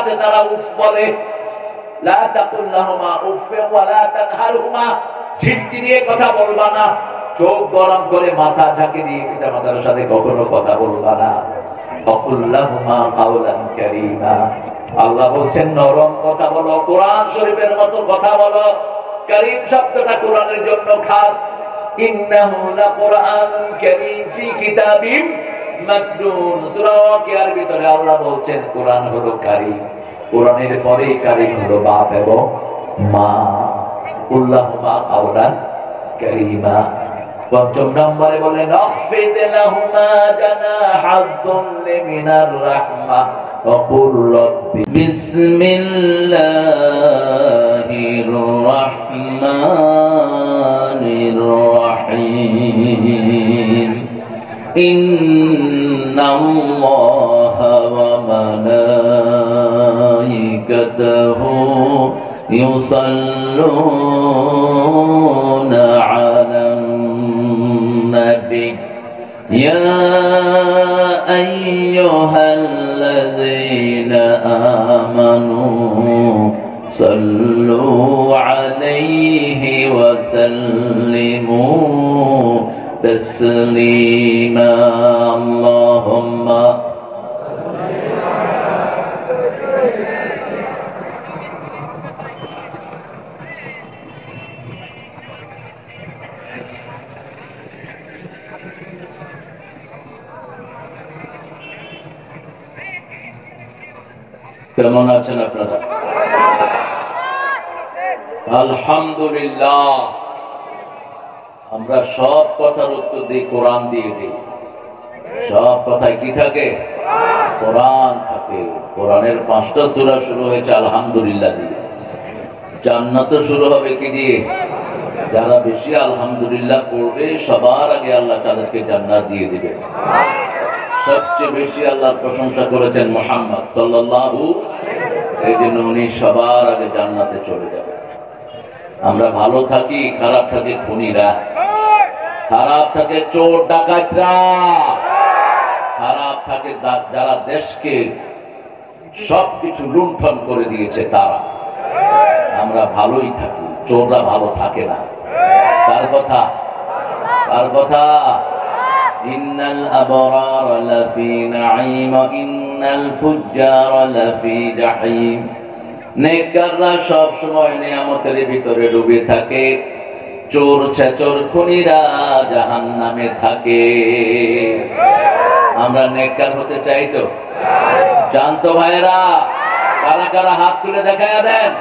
সাথে তারা উফ বলে। লা তাকুল লাহুমা উফ ওয়া লা তানহারহুমা, ঝিটকি দিয়ে কথা বলবা না, চোখ গরম করে মাথা ঝাঁকে দিয়ে পিতামাতার সাথে কখনো কথা বলবা না। ওয়াকুল লাহুমা কাওলান কারীমা, আল্লাহ বলছেন নরম কথা বলো, কোরআন শরীফের মতো কথা বলো। কারীম শব্দটা কোরআনের জন্য খাস। ইন্নাহু লাকুরআনুন কারীম ফি কিতাবিম মাকনুন, সূরা ওয়াকিয়ার ভিতরে আল্লাহ বলছেন কোরআন হলো কারীম। কোরআনের পরেই কারীম হলো বাপ এবং মা। কুল্লাহুমা কাওলান কারীমা। পঞ্চম নম্বরে বলেন আখফিদ লাহুমা জানাহাদ যুল্লি মিনার রাহমাহ ওয়া কুর রাব্বি বিসমিল্লাহির রাহমানির রাহিম। ইন্নাল্লাহা ওয়া মালাইকাতাহু ইউসাল্লুনা আলান নবী ইয়া আইয়ুহাল্লাযীনা আমানু সাল্লু আলাইহি ওয়া সাল্লিমু তাসলিমা। আল্লাহুম্মা কেমন আছেন আপনারা? আলহামদুলিল্লাহ। আমরা সব কথার উত্তর দিই কোরআন দিয়ে দিই। সব কথায় কি থাকে? কোরআন থাকে। কোরআনের 5টা সূরা শুরু হয়েছে আলহামদুলিল্লাহ দিয়ে। জান্নাত শুরু হবে কি দিয়ে? যারা বেশি আলহামদুলিল্লাহ পড়বে সবার আগে আল্লাহ তাদেরকে জান্নাত দিয়ে দিবে। সবচেয়ে বেশি আল্লাহর প্রশংসা করেছেন মুহাম্মদ সাল্লাল্লাহু, এই জন্য উনি সবার আগে জান্নাতে চলে যাবেন। আমরা ভালো থাকি, খারাপ থাকে খুনিরা, খারাপ থাকে চোর ডাকাতরা, খারাপ থাকে যারা দেশকে সবকিছু লুণ্ঠন করে দিয়েছে তারা। আমরা ভালোই থাকি, চোররা ভালো থাকে না। কার কথা? কার কথা? ইন্নাল আবরার লাফি নাঈম ওয়া ইন্নাল ফুজ্জার লাফি জাহিম। নেককাররা সব সময় নিয়ামতের ভিতরে ডুবে থাকে, চোর ছেচর খুনিরা জাহান্নামে থাকে। আমরা নেককার হতে চাই তো? জানতো ভাইরা? কারা কারা হাত তুলে দেখায়া দেন।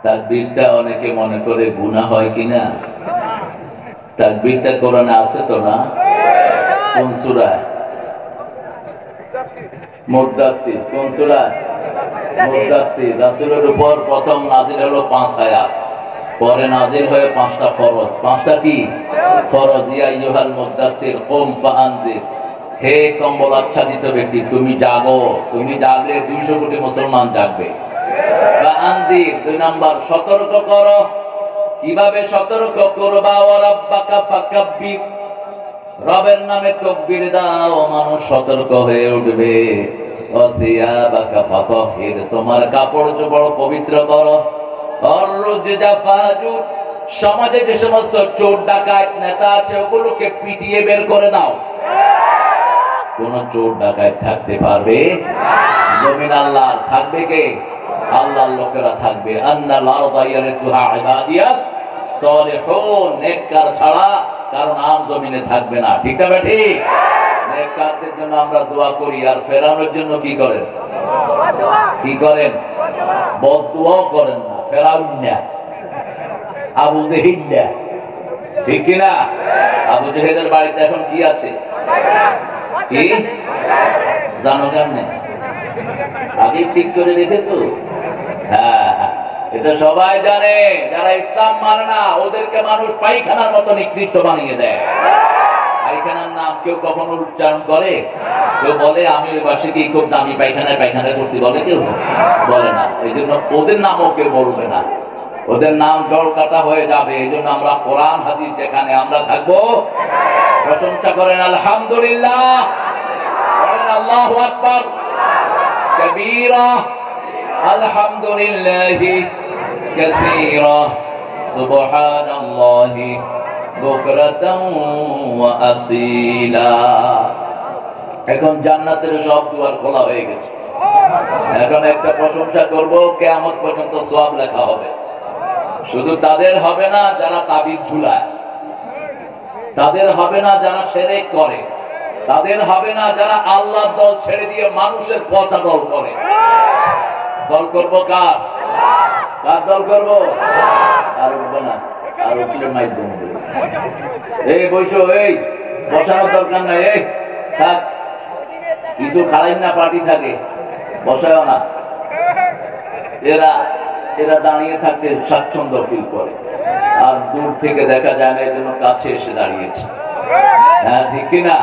তাকবীরটা অনেকে মনে করে গুনাহ হয় কিনা। তাকবীরটা কোরআনে আছে তো না? কোন সূরা? মুদ্দাসসির। কোন সূরা? মুদ্দাসসির। রাসূলের উপর প্রথম নাযিল হলো 5 আয়াত, পরে নাযিল হয়ে 5টা ফরজ। 5টা কি ফরজ? ইয়া আইয়ুহাল মুদ্দাসসির কুম ফাআনজির, হে কম্বল আচ্ছাদিত ব্যক্তি তুমি জাগো। তুমি জাগলে 200 কোটি মুসলমান জাগবে। ফাআনজির 2 নাম্বার, সতর্ক করো। কিভাবে সতর্ক করবা? ওয়া রাব্বাকা ফাকাব্বির, রবের নামে তাকবীর দাও, মানুষ সতর্ক হয়ে উঠবে। ওয়া সিয়াবাকা ফাতাহির, তোমার কাপড় চোপড় পবিত্র করো। সমাজে যে সমস্ত চোর ডাকাত নেতা আছে ওগুলোকে পিটিয়ে বের করে দাও। কোন চোর ডাকাত থাকতে পারবে? জমিন আল্লাহর, থাকবে কে? আল্লাহর লোকেরা থাকবে। আন্নাল আরদা ইয়ারিসুহা ইবাদিয়াস সালিহুন, নেককার ছাড়া কারণ আম জমিনে থাকবে না। ঠিক না ঠিক? নেককারদের জন্য আমরা দোয়া করি। আর ফেরাউনের জন্য কি করেন? কি করেন? বদদুয়া করেন না। ফেরাউন না, আবু জেহেল না। ঠিক কিনা? আবু জেহেলের বাড়িতে এখন কি আছে? কি জানো কেমনে? আগে ঠিক করে রেখেছো? হ্যাঁ, এটা সবাই জানে। যারা ইসলাম মানে না ওদেরকে মানুষ পায়খানার মতো নিকৃষ্ট বানিয়ে দেয়। পায়খানার নাম কেউ কখনো উচ্চারণ করে? কেউ বলে আমি ওই পাশে কি খুব দামি পায়খানা করছি বলে? কেউ বলে না। এই জন্য ওদের নামও কেউ বলবে না, ওদের নাম জল কাটা হয়ে যাবে। এই জন্য আমরা কোরআন হাদিস যেখানে আমরা থাকবো প্রশংসা করেন আলহামদুলিল্লাহ, বলেন আল্লাহু আকবার কবীরা, আলহামদুলিল্লাহি কাসীরা, সুবহানাল্লাহি বুকরাতান ওয়া আসীলা। এখন জান্নাতের সব দুয়ার খোলা হয়ে গেছে। এখন একটা প্রশংসা করব, কিয়ামত পর্যন্ত সওয়াব লেখা হবে। শুধু তাদের হবে না যারা তাবিজ ঝুলায়, তাদের হবে না যারা শিরক করে, তাদের হবে না যারা আল্লাহর দল ছেড়ে দিয়ে মানুষের পথা দল করে। দল করবো কার? কার দল করবো? আর উঠবো না, আর উঠলে মাইক বন্ধ। এই বসো, এই বসানোর দরকার নাই, এই থাক, কিছু খারাপ না পার্টি থাকে, বসায়ও না। এরা দাঁড়িয়ে থাকতে স্বাচ্ছন্দ্য ফিল করে, আর দূর থেকে দেখা যায় না, এই জন্য কাছে এসে দাঁড়িয়েছে। হ্যাঁ ঠিক কিনা?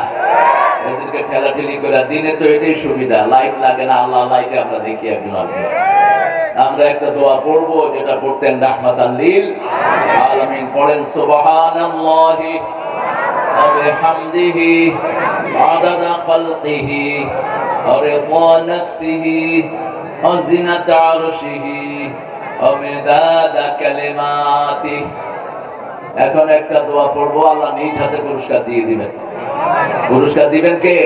এদেরকে ঠেলাঠেলি করে, দিনে তো এটাই সুবিধা, লাইট লাগে না, আল্লাহ লাইটে আমরা দেখি একজন আল্লাহ। আমরা একটা দোয়া পড়বো যেটা পড়তেন রাহমাতাল লিল আলামিন, পড়েন সুবহানাল্লাহি ওয়া বিহামদিহি আদাদা খালকিহি ওয়া রিদা নাফসিহি ওয়া জিনাতা আরশিহি ওয়া মিদাদা কালিমাতিহি। এখন একটা দোয়া পড়বো, আল্লাহ নিজ হাতে পুরস্কার দিয়ে দিবেন। পুরস্কার দিবেন কে?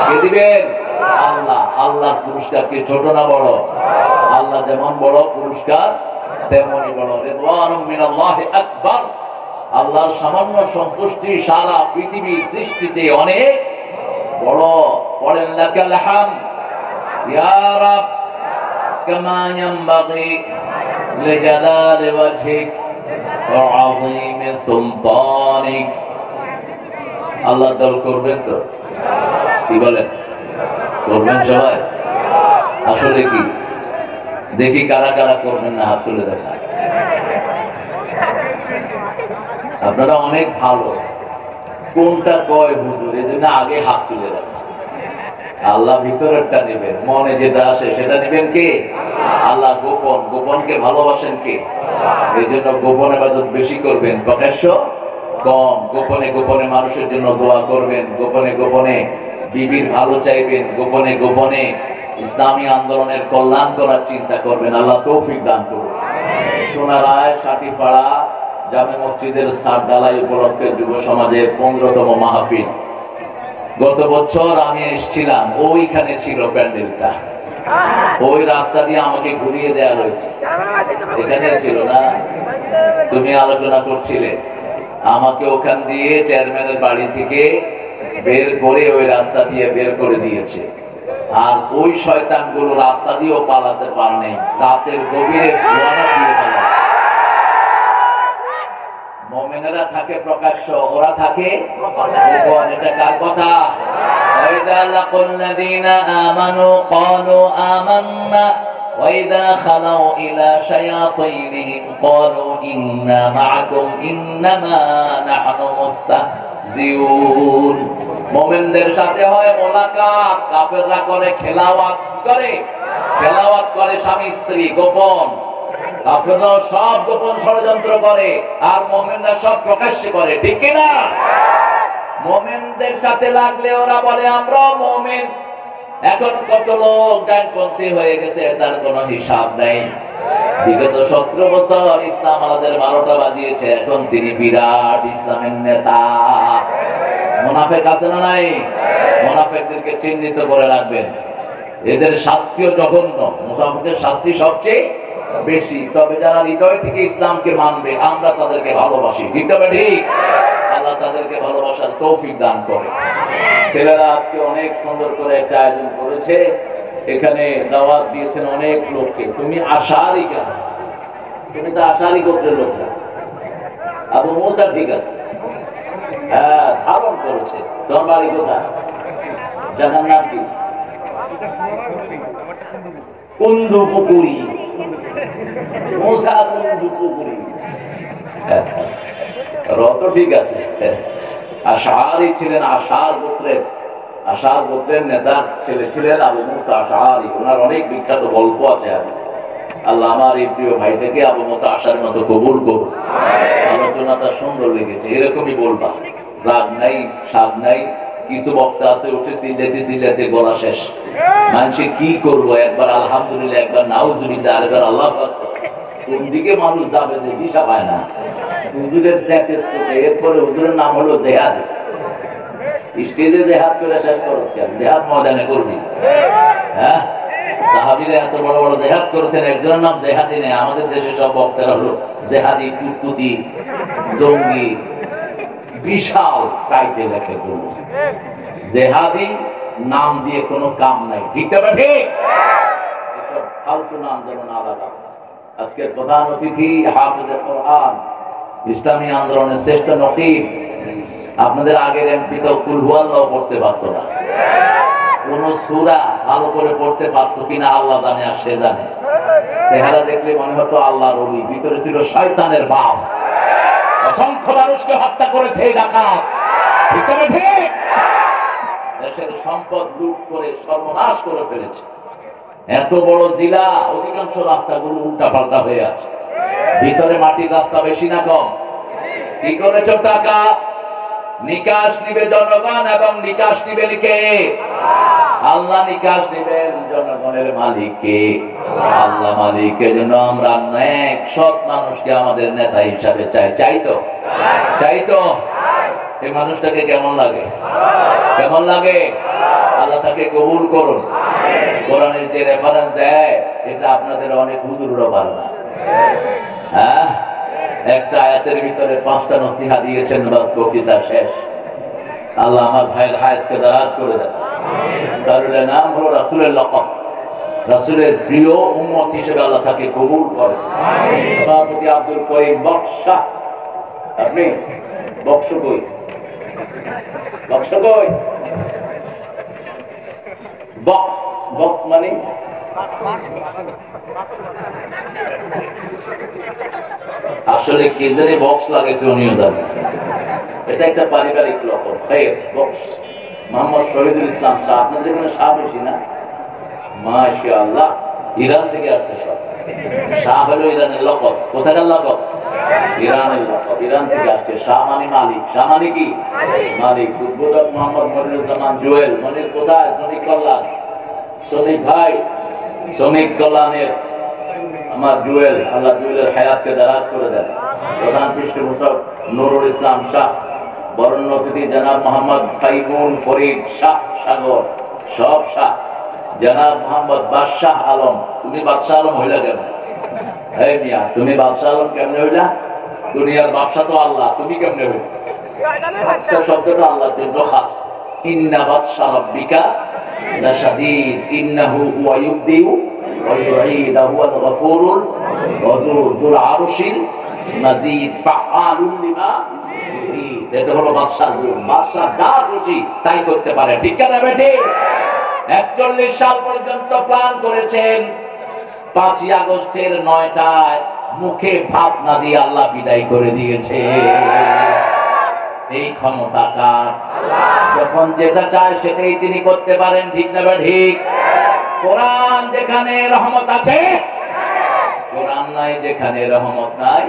কে দিবেন? আল্লাহ। আল্লাহর পুরস্কার কি ছোট না বড়? আল্লাহ যেমন বড়, পুরস্কার তেমনই বড়। রিদওয়ানুম মিনাল্লাহি আকবার। আল্লাহর সামান্য সন্তুষ্টি সারা পৃথিবীর সৃষ্টিতে অনেক বড়। পড়েন লাকাল হামদ ইয়া রাব কামা ইয়ানবাগি লিজালালি ওয়াজহিক ওয়া আযীমি সুলতানিক। আল্লাহ দল করবেন তো? কি বলেন? করবেন সবাই? আসলে কি দেখি কারা কারা করবেন না, হাত তুলে দেখা। আপনারা অনেক ভালো, কোনটা কয় হুজুর, এই জন্য আগে হাত তুলে রাখছে। আল্লাহ ভিতরেরটা নেবেন, মনে যেটা আসে সেটা নেবেন কে? আল্লাহ। গোপন, গোপনকে ভালোবাসেন কে? এই জন্য গোপন ইবাদত বেশি করবেন, প্রকাশ্য কম। গোপনে গোপনে মানুষের জন্য দোয়া করবেন, গোপনে গোপনে বিবির ভালো চাইবেন, গোপনে গোপনে ইসলামী আন্দোলনের কল্যাণ করার চিন্তা করবেন। আল্লাহ তৌফিক দান করুন। সোনারায় সাটিপাড়া জামে মসজিদের ছাদ ঢালাই উপলক্ষে যুব সমাজের 15তম মাহফিল। গত বছর আমি এসেছিলাম, ওইখানে ছিল প্যান্ডেলটা, ওই রাস্তা দিয়ে আমাকে ঘুরিয়ে দেওয়া হয়েছে। এখানে ছিল না, তুমি আলোচনা করছিলে, আমাকে ওখান দিয়ে চেয়ারম্যানের বাড়ি থেকে বের করে ওই রাস্তা দিয়ে বের করে দিয়েছে। আর ওই শয়তানগুলো রাস্তা দিয়েও পালাতে পারে নাই, রাতের গভীরে ধোঁয়াটা দিয়ে পালায়। মুমিনেরা থাকে প্রকাশ্য, ওরা থাকে গোপন। এটা কার কথা? ওয়াইদা লাকুল্লাযীনা আমানু ক্বালু আমান্না ওয়াইদা খালাউ ইলা শায়াতিনহিম ক্বালু ইন্না মাআকুম ইন্নামা নাহনু মুস্তাহজিউন। মুমিনদের সাথে হয় মোলাকাত, কাফেররা করে খেলাওয়াত। করে খেলাওয়াত করে স্বামী স্ত্রী গোপন। কাফেররা সব গোপন ষড়যন্ত্র করে, আর মুমিনরা সব প্রকাশ্যে করে, ঠিক কি না? মুমিনদের সাথে লাগলে ওরা বলে আমরা মুমিন। এখন কত লোক ডানপন্থী হয়ে গেছে, তার কোনো হিসাব নেই। বিগত 17 বছর ইসলাম আমাদের 12টা বাজিয়েছে, এখন তিনি বিরাট ইসলামের নেতা। মুনাফিক আছে না নাই? মুনাফিকদেরকে চিহ্নিত করে রাখবেন, এদের শাস্তিও জঘন্য। মুনাফিকের শাস্তি সবচেয়ে বেশি। তবে যারা হৃদয় থেকে ইসলামকে মানবে, আমরা তাদেরকে ভালোবাসি, ঠিক তবে ঠিক। আল্লাহ তাদেরকে ভালোবাসার তৌফিক দান করে। ছেলেরা আজকে অনেক সুন্দর করে একটা আয়োজন করেছে, এখানে দাওয়াত দিয়েছেন অনেক লোককে। তুমি আশারি কেন? তুমি তো আশারি গোত্রের লোক না। আবু মুসা ঠিক আছে, হ্যাঁ ধারণ করেছে। তোমার বাড়ি কোথায়? জানার নাম কি? কুন্দুপুকুরি। মুসা কুন্দুপুকুরি। রত ঠিক আছে, আশআরী ছিলেন আশার গোত্রের নেতা ছেলে ছিলেন আবু মুসা আশআরী। ওনার অনেক বিখ্যাত গল্প আছে হাদিস। আল্লাহ আমার এই প্রিয় ভাইটাকে আবু মুসা আশআরীর মতো কবুল করুন। আলোচনাটা সুন্দর লেগেছে, এরকমই বলবা, রাগ নাই স্বাদ নাই। কিছু বক্তা আছে উঠে চিল্লাতে গলা শেষ, মানুষে কি করবো, একবার আলহামদুলিল্লাহ, একবার নাউজুবিল্লাহ, আরেকবার আল্লাহু আকবার। কোন দিকে মানুষ যাবে যে দিশা পায় না। হুজুরের এরপরে হুজুরের নাম হলো জেহাদ। স্টেজে জেহাদ করে শেষ করছ, জেহাদ ময়দানে করবি? হ্যাঁ, সাহাবীরা এত বড় বড় জেহাদ করেছেন, একজনের নাম জেহাদি নেই। আমাদের দেশে সব বক্তারা হলো জেহাদি, কুতকুতি, জঙ্গি, বিশাল টাইটেল লেখে। জেহাদি নাম দিয়ে কোনো কাম নাই, ঠিক না ঠিক? এসব ফালতু নাম যেন না লাগা। আজকের প্রধান অতিথি হাফেজে কোরআন, ইসলামী আন্দোলনের শ্রেষ্ঠ নকিব। আপনাদের আগের এমপি তো কুল হুয়াল্লাহও পড়তে পারতো না, কোন সূরা ভালো করে পড়তে পারতো কিনা আল্লাহ জানে, আর সে জানে। চেহারা দেখলে মনে হতো আল্লাহর ওলি, ভিতরে ছিল শয়তানের বাপ। অসংখ্য মানুষকে হত্যা করেছে এই ডাকাত, ঠিক না ঠিক? দেশের সম্পদ লুট করে সর্বনাশ করে ফেলেছে। এত বড় জেলা, অধিকাংশ রাস্তাগুলো উল্টা পাল্টা হয়ে আছে। ভিতরে মাটির রাস্তা বেশি না কম? কি করেছ? টাকা নিকাশ নিবে জনগণ, এবং নিকাশ নিবে কে? আল্লাহ নিকাশ নিবেন জনগণের মালিককে। আল্লাহ মালিকের জন্য আমরা নেক সৎ মানুষকে আমাদের নেতা হিসাবে চাই তো। এই মানুষটাকে কেমন লাগে? আল্লাহ তাকে কবুল করুন। কোরআনের যে রেফারেন্স দেয়, এটা আপনাদের অনেক হুজুররা পারে না। হ্যাঁ, একটা আয়াতের ভিতরে 5টা নসিহা দিয়েছেন, বাস বক্তৃতা শেষ। আল্লাহ আমার ভাইয়ের হায়াতকে দারাজ করে দেন। তার নাম হলো রাসূলের লকব, রাসূলের প্রিয় উম্মত হিসেবে আল্লাহ তাকে কবুল করেন। সভাপতি আব্দুল করিম বক্সা, আপনি বক্স কই? বক্স মানে আসলে কে জানি বক্স লাগাইছে, উনিও জানে। এটা একটা পারিবারিক লকব। বক্স মোহাম্মদ শহীদুল ইসলাম শাহ। আপনাদের এখানে শাহ বেশি না? মাশাআল্লাহ, ইরান থেকে আসছে সব। শাহ হলো ইরানের লকব। কোথাকার লকব? ইরানের লকব। ইরান থেকে আসছে। শাহ মানে মালিক। শাহ মানে কি? মালিক। উদ্বোধক মোহাম্মদ মনিরুজ্জামান জুয়েল। মনির কোথায়? শ্রমিক কল্যাণ। শ্রমিক ভাই, শ্রমিক কল্যাণের আমার জুয়েল, আল্লাহ জুয়েলের হায়াতকে দারাজ করে দেন। প্রধান পৃষ্ঠপোষক নুরুল ইসলাম শাহ। বরণ্য অতিথি জনাব মোহাম্মদ সাইমুন ফরিদ শাহ সাগর, সব শাহ। জনাব মোহাম্মদ বাদশাহ আলম। তুমি বাদশাহ আলম হইলা কেন? এই মিয়া, তুমি বাদশাহ আলম কেমনে হইলা? দুনিয়ার বাদশা তো আল্লাহ, তুমি কেমনে হইলা? বাদশা শব্দটা আল্লাহর জন্য খাস। ইন্না বাদশা রাব্বিকা লাশাদীদ ইন্নাহু হুয়া ইউবদিউ ওয়া ইউঈদ হুয়াল গফুরুল ওয়াদুদ যুল আরশিল মাজিদ ফাআলুল লিমা ইউরিদ। এটা হলো বাদশার গুণ। বাদশা যা খুশি তাই করতে পারে, ঠিক না বেটি? 41 সাল পর্যন্ত প্ল্যান করেছেন। 5ই আগস্টের 9টায় মুখে ভাত না দিয়ে আল্লাহ বিদায় করে দিয়েছে। এই ক্ষমতা কার? যখন যেটা চায় সেটাই তিনি করতে পারেন, ঠিক না ঠিক? কোরআন যেখানে রহমত আছে, কোরআন নাই যেখানে রহমত নাই।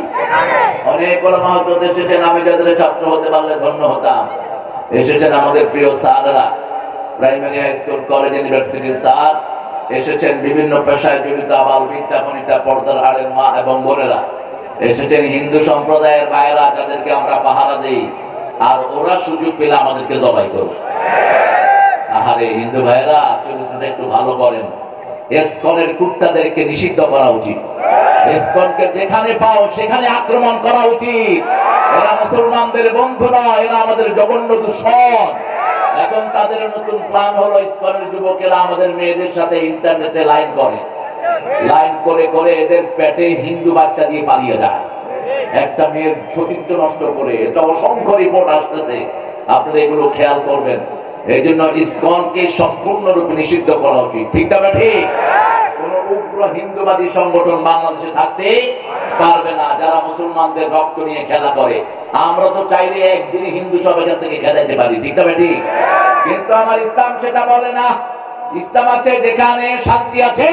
অনেক ওলামা হযরত এসেছেন, আমি যাদের ছাত্র হতে পারলে ধন্য হতাম। এসেছেন আমাদের প্রিয় স্যাররা, প্রাইমারি হাই স্কুল, কলেজ, ইউনিভার্সিটির স্যার এসেছেন। বিভিন্ন পেশায় জড়িত আবাল বিদ্যা বনিতা, পর্দার আড়ের মা এবং বোনেরা এসেছেন। হিন্দু সম্প্রদায়ের ভাইয়েরা, যাদেরকে আমরা পাহারা দেই, আর ওরা সুযোগ পেলে আমাদেরকে জবাই করবে। আহারে হিন্দু ভাইয়েরা, চরিত্রটা একটু ভালো করেন। ইসকনের কুত্তাদেরকে নিষিদ্ধ করা উচিত। ইসকনকে যেখানে পাও সেখানে আক্রমণ করা উচিত। এরা মুসলমানদের বন্ধু নয়, এরা আমাদের জঘন্য দুশমন। এখন তাদের নতুন প্ল্যান হলো, ইসকনের যুবকেরা আমাদের মেয়েদের সাথে ইন্টারনেটে লাইন করে এদের পেটে হিন্দু বাচ্চা দিয়ে পালিয়ে যায়। একটা মেয়ের সতীত্ব নষ্ট করে। এটা অসংখ্য রিপোর্ট আসতেছে, আপনারা এগুলো খেয়াল করবেন। এই জন্য ইসকনকে সম্পূর্ণরূপে নিষিদ্ধ করা উচিত, ঠিক না ঠিক? কোন উগ্র পুরো হিন্দুবাদী সংগঠন বাংলাদেশে থাকতে পারবে না, যারা মুসলমানদের রক্ত নিয়ে খেলা করে। আমরা তো চাইলে একদিনই হিন্দু সব এখান থেকে খেলাইতে পারি, ঠিক না ঠিক? কিন্তু আমার ইসলাম সেটা বলে না। ইসলাম আছে যেখানে শান্তি আছে।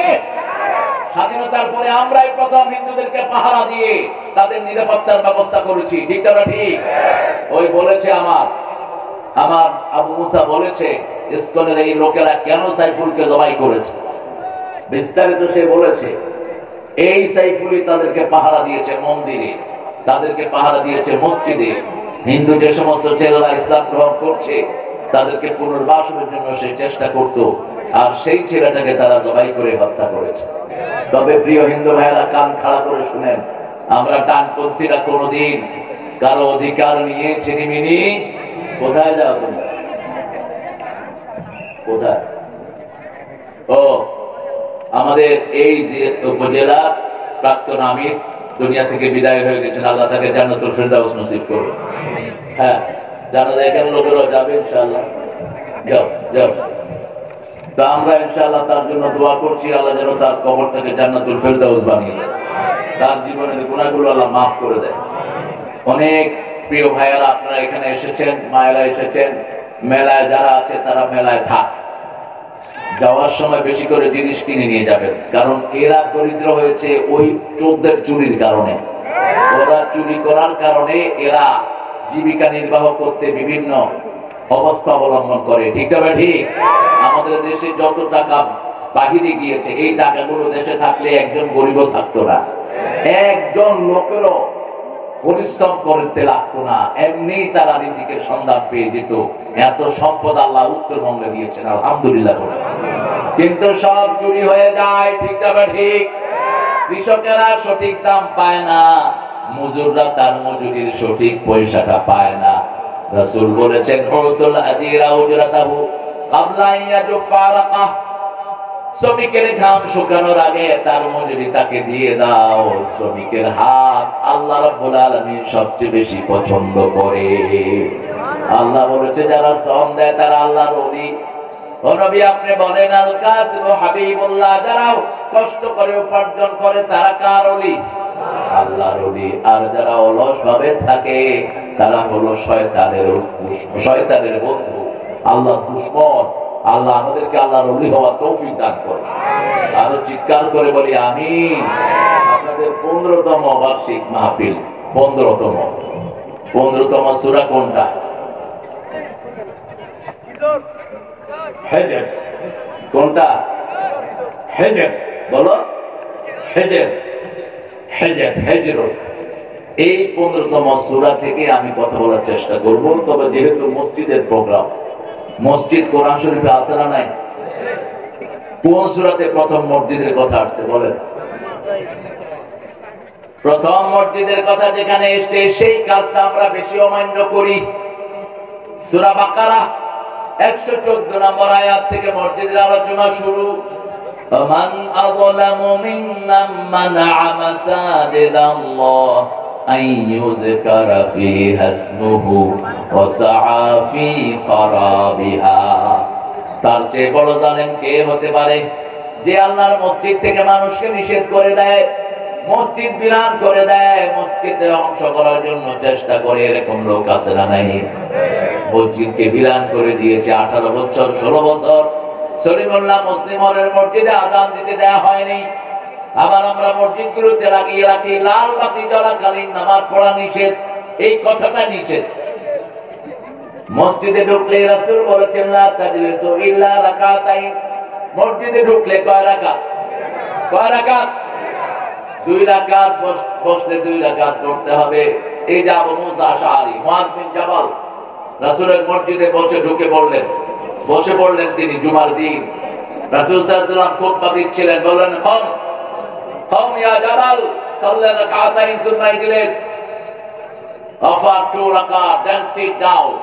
স্বাধীনতার পরে আমরাই প্রথম হিন্দুদেরকে পাহারা দিয়ে তাদের নিরাপত্তার ব্যবস্থা করেছি, ঠিক না ঠিক? ওই বলেছে আমার আবু মুসা বলেছে ইসকনের এই লোকেরা কেন সাইফুলকে জবাই করেছে, বিস্তারিত সে বলেছে। এই সাইফুলই তাদেরকে পাহারা দিয়েছে মন্দিরে, তাদেরকে পাহারা দিয়েছে মসজিদে। হিন্দু যে সমস্ত ছেলেরা ইসলাম গ্রহণ করছে তাদেরকে পুনর্বাসনের জন্য সে চেষ্টা করত, আর সেই ছেলেটাকে তারা জবাই করে হত্যা করেছে। তবে প্রিয় হিন্দু ভাইয়েরা, কান খাড়া করে শুনেন, আমরা ডানপন্থীরা কোনদিন কারো অধিকার নিয়ে ছিনিমিনি। কোথায় যাও তুমি? কোথায়? ও আমাদের এই যে উপজেলা প্রাক্তন আমির দুনিয়া থেকে বিদায় হয়ে গেছেন, আল্লাহ তাকে জান্নাতুল ফেরদাউস নসিব করুন। হ্যাঁ, জানা যায় এখানে লোকেরা যাবে ইনশাআল্লাহ। যাও যাও। তা আমরা ইনশাআল্লাহ তার জন্য দোয়া করছি, আল্লাহ যেন তার কবরটাকে জান্নাতুল ফেরদাউস বানিয়ে দেয়, তার জীবনের গুনাহগুলো আল্লাহ মাফ করে দেয়। অনেক প্রিয় ভাইয়েরা আপনারা এখানে এসেছেন, মায়েরা এসেছেন, মেলায় যারা আছে তারা মেলায় থাক, যাওয়ার সময় বেশি করে জিনিস কিনে নিয়ে যাবেন, কারণ এরা দরিদ্র হয়েছে ওই চোরদের চুরির কারণে। ওরা চুরি করার কারণে এরা জীবিকা নির্বাহ করতে বিভিন্ন অবস্থা অবলম্বন করে, ঠিক না ঠিক? আমাদের দেশে যত টাকা বাহিরে গিয়েছে, এই টাকাগুলো দেশে থাকলে একজন গরিবও থাকতো না, একজন লোকেরও পরিশ্রম করতে লাগতো না, এমনি তারা রিজিকের সন্ধান পেয়ে যেত। এত সম্পদ আল্লাহ উত্তরবঙ্গে দিয়েছেন, আলহামদুলিল্লাহ। কিন্তু সব চুরি হয়ে যায়, ঠিক না ঠিক? কৃষকেরা সঠিক দাম পায় না, মজুররা তার মজুরির সঠিক পয়সাটা পায় না। রাসূল বলেছেন, উতুল আদিরা উজরাতাহু ক্বাবলা ইয়াজফা রাকাহ, শ্রমিকের ঘাম শুকানোর আগে তার মজুরি তাকে দিয়ে দাও। শ্রমিকের হাত আল্লাহ রাব্বুল আলামিন সবচেয়ে বেশি পছন্দ করে। আল্লাহ বলেছে যারা শ্রম দেয় তারা আল্লাহর ওলি। ও নবী আপনি বলেন, আল কাসিবু হাবিবুল্লাহ, যারা কষ্ট করে উপার্জন করে তারা কার ওলি? আল্লাহর ওলি। আর যারা অলস ভাবে থাকে তারা হলো শয়তানের বন্ধু, আল্লাহর দুশমন। আল্লাহ আমাদেরকে আল্লাহর ওলি হওয়া তৌফিক দান করে। আরো চিৎকার করে বলি আমিন। আপনাদের 15তম বার্ষিক মাহফিল, 15তম সূরা কোনটা? হিজর। কোনটা? হিজর। বলো হিজর, হিজর, হিজর। এই 15তম সূরা থেকে আমি কথা বলার চেষ্টা করব। তবে যেহেতু মসজিদের প্রোগ্রাম, মসজিদ কোরআন শরীফে আছে না নাই? কোন সূরাতে প্রথম মসজিদের কথা আসছে বলেন? প্রথম মসজিদের কথা যেখানে এসেছে সেই কাজটা আমরা বেশি অমান্য করি। সূরা বাকারা 114 নম্বর আয়াত থেকে মসজিদের আলোচনা শুরু। মান আযলামু মিম্মান মানআ মাসাজিদাল্লাহ আইয়ুযকারা ফীহা ইসমুহু ওয়া সাআ ফী খারাবিহা। তার চেয়ে বড় জালেম কে হতে পারে যে আল্লাহর মসজিদ থেকে মানুষকে নিষেধ করে দেয়, মসজিদ বিরান করে দেয়, মসজিদে অংশ করার জন্য চেষ্টা করে। এরকম লোক আছে না নাই? মসজিদকে বিরান করে দিয়েছে 18 বছর 16 বছর। সলিমুল্লাহ মুসলিম হলের মসজিদে আযান দিতে দেয়া হয়নি। আবার আমরা মসজিদগুলোতে লাগিয়ে রাখি লাল বাতি জ্বলাকালীন নামাজ পড়া নিষেধ, এই কথাটা নিষেধ। মসজিদে ঢুকলে রাসূল বলেছেন লা তাজলিসু ইল্লা রাকাতাইন। মসজিদে ঢুকলে কয় রাকাত? কয় রাকাত? 2 রাকাত। বসলে 2 রাকাত পড়তে হবে। এই যে আবু মুসা আশআরী, মুআয বিন জাবাল রাসূলের মসজিদে ঢুকে পড়লেন, বসে পড়লেন তিনি জুমার দিন। রাসূল সাল্লাল্লাহু আলাইহি ওয়াসাল্লাম খুতবা দিচ্ছিলেন, বললেন কম ইয়া জাবাল সাল্লা রাকাতাইন সুম্মা ইজলিস। Offer 2 rakat, then sit down.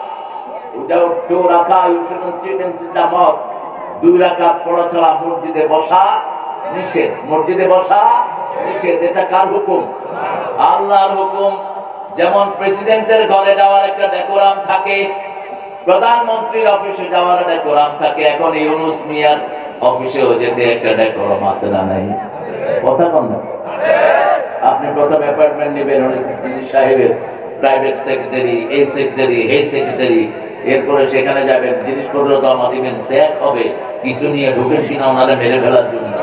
Without 2 rakat, you shouldn't sit in the mosque. 2 রাকাত পড়া ছাড়া মসজিদে বসা নিষেধ। মসজিদে বসা নিষেধ। এটা কার হুকুম? আল্লাহর হুকুম। যেমন প্রেসিডেন্টের ঘরে যাওয়ার একটা ডেকোরাম থাকে, প্রধানমন্ত্রীর অফিসে যাওয়ার ডেকোরাম থাকে। এখন ইউনূস মিয়ার অফিসেও যেতে একটা ডেকোরাম আছে না নাই? কথা বল না। আপনি প্রথম অ্যাপয়েন্টমেন্ট নেবেন সাহেবের, প্রাইভেট সেক্রেটারি, এই সেক্রেটারি, এই সেক্রেটারি, এরপরে সেখানে যাবেন, জিনিসপত্র জমা দিবেন, চেক হবে কিছু নিয়ে ঢুকেন কিনা ওনারা মেরে ফেলার জন্য।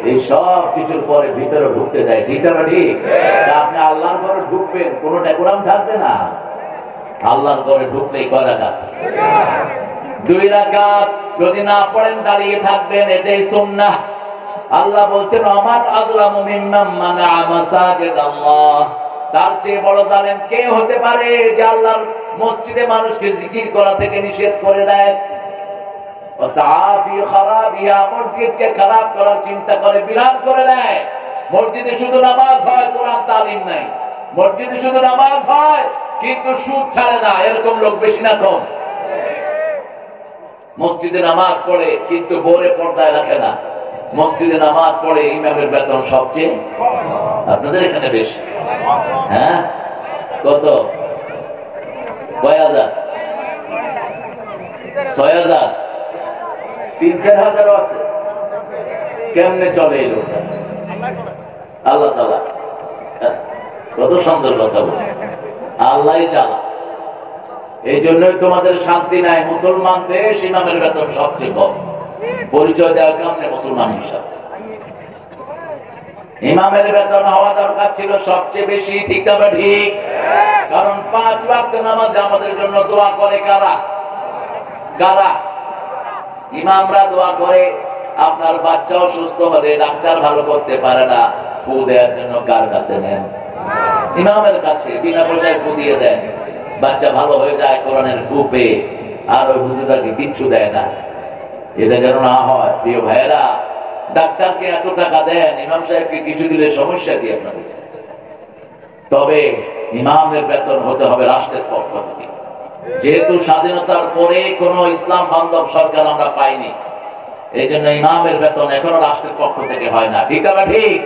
এই সব কিছুর পরে ভিতরে ঢুকতে দেয়, ঠিক না ঠিক? আপনি আল্লাহর ঘরে ঢুকবেন, কোনো ডেকোরাম থাকবে না। আল্লাহর ঘরে ঢুকলেই কয় রাকাত? 2 রাকাত। যদি না পড়েন দাঁড়িয়ে থাকবেন, এটাই সুন্নাহ। আল্লাহ বলছেন আমার আযলামু মিম্মান মানাআ মাসাজিদাল্লাহ, তার চেয়ে বড় জালেম কে হতে পারে যে আল্লাহর মসজিদে মানুষকে জিকির করা থেকে নিষেধ করে দেয়। ওয়াসাফি খারাবিয়া, মসজিদকে খারাপ করার চিন্তা করে, বিরান করে দেয়। মসজিদে শুধু নামাজ হয়, কোরআন তালিম নাই। মসজিদে শুধু নামাজ হয় কিন্তু সুদ ছাড়ে না, এরকম লোক বেশি না কম? মসজিদে নামাজ পড়ে কিন্তু বোরে পর্দায় রাখে না। মসজিদে নামাজ পড়ে ইমামের বেতন সবচেয়ে, আপনাদের এখানে বেশি। হ্যাঁ, কত? কয় হাজার? 6,000, 3-4 হাজারও আছে। কেমনে চলে এই লোকটা? আল্লাহ চালা। কত সুন্দর কথা বলছে, আল্লাহ চালা। এই জন্যই তোমাদের শান্তি নাই। মুসলমান দেশ, ইমামের বেতন সবচেয়ে কম। পরিচয় দেওয়া কেমনে মুসলমান হিসাবে? ইমামের বেতন হওয়া দরকার ছিল সবচেয়ে বেশি, ঠিক না ঠিক? কারণ 5 ওয়াক্ত নামাজে আমাদের জন্য দোয়া করে কারা? কারা? ইমামরা দোয়া করে। আপনার বাচ্চা অসুস্থ হলে ডাক্তার ভালো করতে পারে না, ফু দেওয়ার জন্য কার কাছে নেন? ইমামের কাছে। বিনা পয়সায় ফু দিয়ে দেন, বাচ্চা ভালো হয়ে যায় কোরআনের ফু পেয়ে। আর ওই হুজুরটাকে কিচ্ছু দেয় না। এটা যেন না হয় প্রিয় ভাইয়েরা। ডাক্তারকে এত টাকা দেন, ইমাম সাহেবকে কিছু দিলে সমস্যা কি আপনাদের? তবে ইমামের বেতন হতে হবে রাষ্ট্রের পক্ষ থেকে। যেহেতু স্বাধীনতার পরে কোন ইসলাম বান্ধব সরকার আমরা পাইনি, এই জন্য ইমামের বেতন এখনো রাষ্ট্রের পক্ষ থেকে হয় না, ঠিক না ঠিক?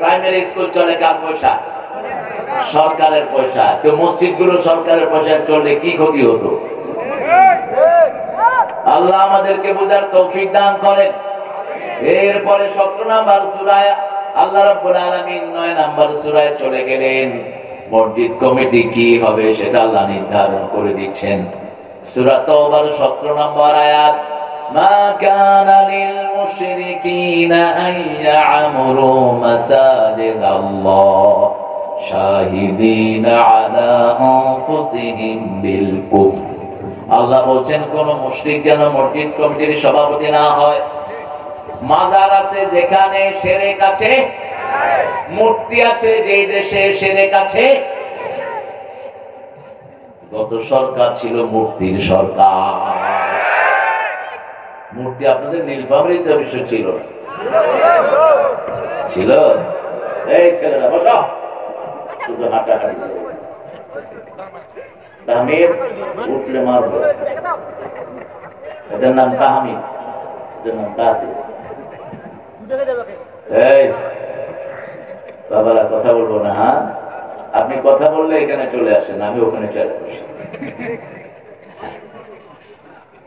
প্রাইমারি স্কুল চলে কার পয়সা? সরকারের পয়সা। তো মসজিদগুলো সরকারের পয়সায় চললে কি ক্ষতি হতো? আল্লাহ আমাদেরকে বুঝার তৌফিক দান করেন। এরপরে 17 নম্বর সূরায় আল্লাহ রাব্বুল আলামিন 9 নম্বর সূরায় চলে গেলেন। মসজিদ কমিটি কি হবে সেটা আল্লাহ নির্ধারণ করে দিচ্ছেন। সূরা তাওবার 17 নম্বর আয়াত, মা কানা লিল মুশরিকিনা আন ইয়া'মুরু মাসাজিদাল্লাহ শাহিদিনা আলা আনফুসিহিম বিল কুফর। আল্লাহ বলছেন কোন মুশরিক যেন মসজিদ কমিটির সভাপতি না হয়। মাজার আছে যেখানে শিরক আছে, মূর্তি আছে যে দেশে শিরক আছে। গত সরকার ছিল মূর্তির সরকার। মূর্তি আপনাদের নীলফামারীতে অবশ্য ছিল, ছিল। এই ছেলেরা বসো, শুধু হাঁটাহাঁটি। তাহমিদ উঠলে মারবো। এটার নাম তাহমিদ, এটার নাম তাসির। এই বাবারা কথা বলবো না। হ্যাঁ, আপনি কথা বললে এখানে চলে আসেন, আমি ওখানে চলে আসি।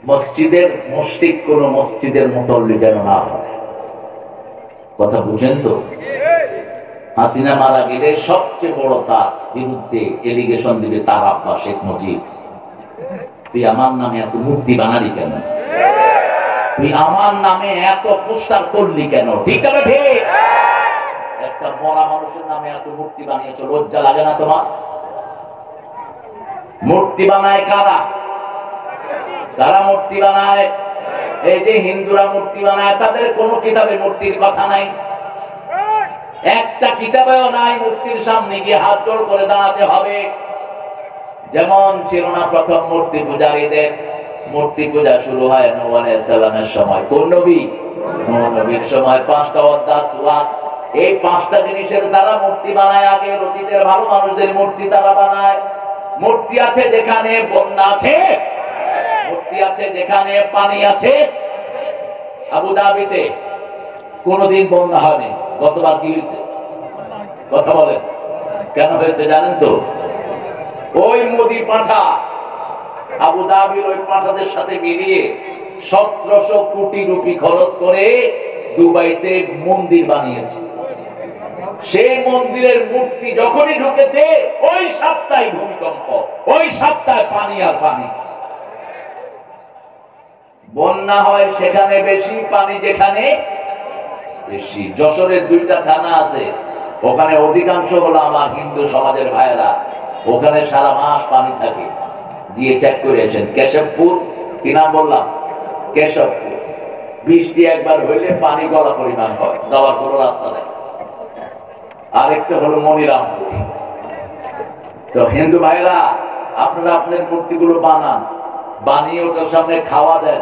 মসজিদের মুশরিক কোন মসজিদের মুতল্লি যেন না হয়। কথা বুঝেন তো? হাসিনা মারা গেলে সবচেয়ে বড় তার বিরুদ্ধে এলিগেশন দিবে তার আব্বা শেখ মুজিব। তুই আমার নামে এত মূর্তি বানালি কেন? তুই আমার নামে এত পোস্টার করলি কেন? ঠিক আছে ঠিক? একটা মরা মানুষের নামে এত মূর্তি বানিয়েছ, লজ্জা লাগে না তোমার? মূর্তি বানায় কারা? কারা মূর্তি বানায়? এই যে হিন্দুরা মূর্তি বানায়, তাদের কোন কিতাবে মূর্তির কথা নাই। একটা কিতাবেও নাই মূর্তির সামনে গিয়ে হাত জোড় করে দাঁড়াতে হবে। যেমন ছিল না প্রথম মূর্তি পূজারীদের। মূর্তি পূজা শুরু হয় নূহ আলাইহিস সালামের সময়। কোন নবী? নূহ নবীর সময় 5টা অধ্যায় সূরা। এই 5টা জিনিসের দ্বারা মূর্তি বানায়। আগে অতীতের ভালো মানুষদের মূর্তি তারা বানায়। মূর্তি আছে যেখানে বন্যা আছে, মূর্তি আছে যেখানে পানি আছে। আবু ধাবিতে কোনদিন বন্যা হয়নি। গতবার কি হয়েছে? কথা বলেন, কেন হয়েছে জানেন তো? ওই মোদি পাঠা আবু ধাবির ওই পাঠাদের সাথে মিলিয়ে 1700 কোটি রুপি খরচ করে দুবাইতে মন্দির বানিয়েছে। সেই মন্দিরের মূর্তি যখনই ঢুকেছে ওই সপ্তাহে ভূমিকম্প, ওই সপ্তাহে পানি আর পানি। বন্যা হয় সেখানে বেশি, পানি যেখানে বেশি। যশোরের 2টা থানা আছে, ওখানে অধিকাংশ হলো আমার হিন্দু সমাজের ভাইয়েরা, ওখানে সারা মাস পানি থাকে। দিয়ে চেক করেছেন। কেশবপুর, কি নাম বললাম? কেশবপুর, বৃষ্টি একবার হইলে পানি গলা পরিমাণ হয়, যাওয়ার কোনো রাস্তা নেই। আরেকটা হলো মনিরামপুর। তো হিন্দু ভাইরা, আপনারা আপনার মূর্তিগুলো বানান, বানিয়ে ওটার সামনে খাওয়া দেন,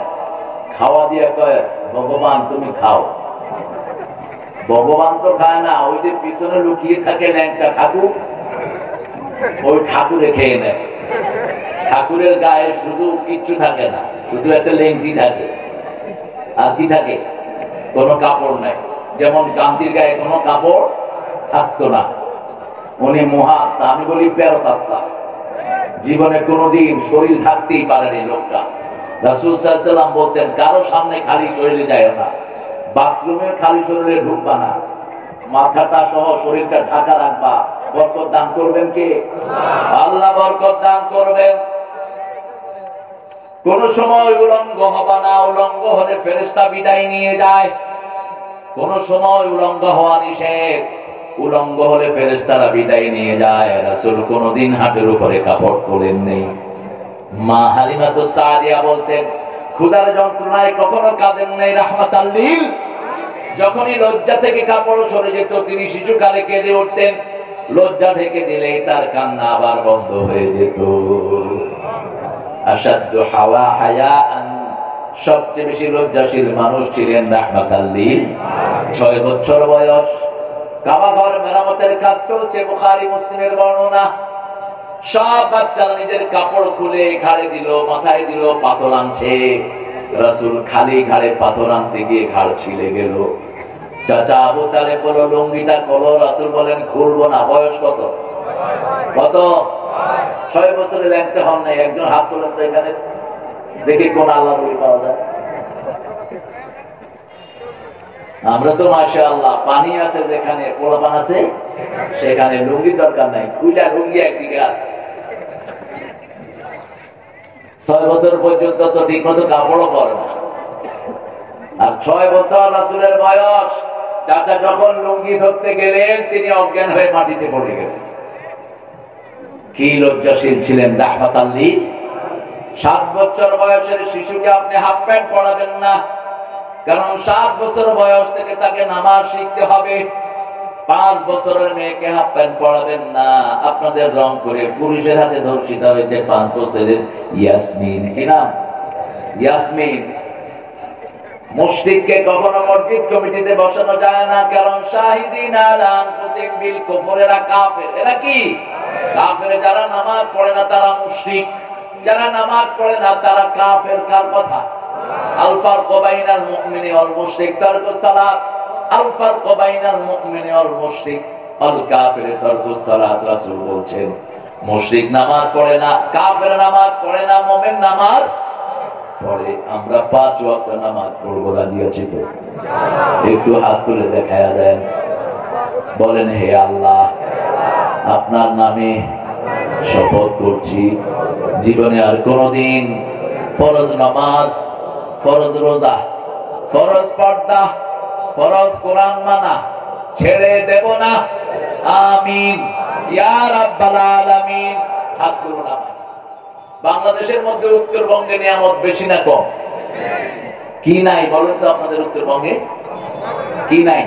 খাওয়া দিয়ে কয় ভগবান তুমি খাও। ভগবান তো খায় না, ওই যে পিছনে লুকিয়ে থাকে ল্যাংটা ঠাকুর, ওই ঠাকুরে খেয়ে নেয়। ঠাকুরের গায়ে শুধু কিচ্ছু থাকে না, শুধু একটা লেংটি থাকে। আর কি থাকে? কোনো কাপড় নাই। যেমন গান্ধীর গায়ে কোনো কাপড় থাকতো না, উনি মহাত্মা, আমি বলি প্যারতাত্মা। জীবনে কোনোদিন শরীর থাকতেই পারেনি লোকটা। রাসূল সাল্লাল্লাহু আলাইহি ওয়াসাল্লাম বলতেন, কারো সামনে খালি শরীরে যায় না, বাথরুমে খালি শরীরে ঢুকবা না, মাথাটা সহ শরীরটা ঢাকা রাখবা। বরকত দান করবেন কে? আল্লাহ বরকত দান করবেন। কোন সময় উলঙ্গ হবা না, উলঙ্গ হলে ফেরেশতা বিদায় নিয়ে যায়। কোন সময় উলঙ্গ হওয়া নিষেধ, উলঙ্গ হলে ফেরেশতারা বিদায় নিয়ে যায়। রাসূল কোনদিন হাতের উপরে কাপড় তোলেন নেই। মা হালিমাতু সাদিয়া বলতেন, ক্ষুধার যন্ত্রণায় কখনো কাঁদেন নাই রাহমাতাল লিল। যখনই লজ্জা থেকে কাপড় সরে যেত তিনি শিশুকালে কেঁদে উঠতেন, লজ্জা থেকে দিলেই তার কান্না আবার বন্ধ হয়ে যেত। আসাদু হাওয়া হায়াআন, সবচেয়ে বেশি লজ্জাশীল মানুষ ছিলেন রাহমাতাল লিল। 6 বছর বয়স, কাবা ঘর মেরামতের কাজ চলছে, বুখারী মুসলিমের বর্ণনা। সব বাচ্চারা নিজের কাপড় খুলে ঘাড়ে দিল, মাথায় দিল, পাথর আনছে। রাসূল খালি ঘাড়ে পাথর আনতে গিয়ে ঘাড় ছিলে গেল। চাচা আবু তালেব বলল, লুঙ্গিটা খোলো। রাসূল বলেন, খুলবো না। বয়স কত? কত? 6 বছরের ল্যাংটা হন নাই। একজন হাত তোলেন তো এখানে, দেখি কোন আল্লাহ বলি পাওয়া যায়। আমরা তো মাশাআল্লাহ, পানি আছে যেখানে, পোলাপান আছে সেখানে, লুঙ্গি দরকার নাই, খুলে লুঙ্গি একদিকে। 6 বছর পর্যন্ত তো ঠিক মতো কাপড়ও পরে না। আর 6 বছর রাসূলের বয়স। চাচা যখন লুঙ্গি ধরতে গেলেন তিনি অজ্ঞান হয়ে মাটিতে পড়ে গেলেন। কি লজ্জাশীল ছিলেন রাহমাতাল লিল। 7 বছর বয়সের শিশুকে আপনি হাফ প্যান্ট পরাবেন না, কারণ 7 বছর বয়স থেকে তাকে নামাজ শিখতে হবে। 5 বছরের মেয়েকে হাফ প্যান্ট পরাবেন না। আপনাদের রংপুরে পুলিশের হাতে ধর্ষিত হয়েছে 5 বছরের ইয়াসমিন। কি নাম? ইয়াসমিন। মুশরিককে কখনো মসজিদ কমিটিতে বসানো যায় না, কারণ শাহিদিন আলা আনফুসিহিম বিল কুফর, এরা কাফের। এরা কি? কাফের। যারা নামাজ পড়ে না তারা মুশরিক, যারা নামাজ পড়ে না তারা কাফের। কার কথা? আল ফারকু বাইনাল মুমিনি ওয়াল মুশরিক তারকুস সালাত। আল ফারকু বাইনাল মুমিনি ওয়াল মুশরিক আল কাফির তারকুস সালাত। রাসূল বলছেন, মুশরিক নামাজ পড়ে না, কাফের নামাজ পড়ে না, মুমিন নামাজ পড়ে। আমরা 5 ওয়াক্ত নামাজ পড়বো, রাজি আছি তো? একটু হাত তুলে দেখায়া দেন, বলেন, হে আল্লাহ, আপনার নামে শপথ করছি জীবনে আর কোনদিন ফরজ নামাজ, ফরজ রোজা, ফরজ পর্দা, ফরজ কোরআন মানা ছেড়ে দেব না। আমিন ইয়া রাব্বাল আলামিন। হাত তুলুন। আমার বাংলাদেশের মধ্যে উত্তরবঙ্গে নিয়ামত বেশি না কম? কি নাই বলেন তো আপনাদের উত্তরবঙ্গে? কি নাই?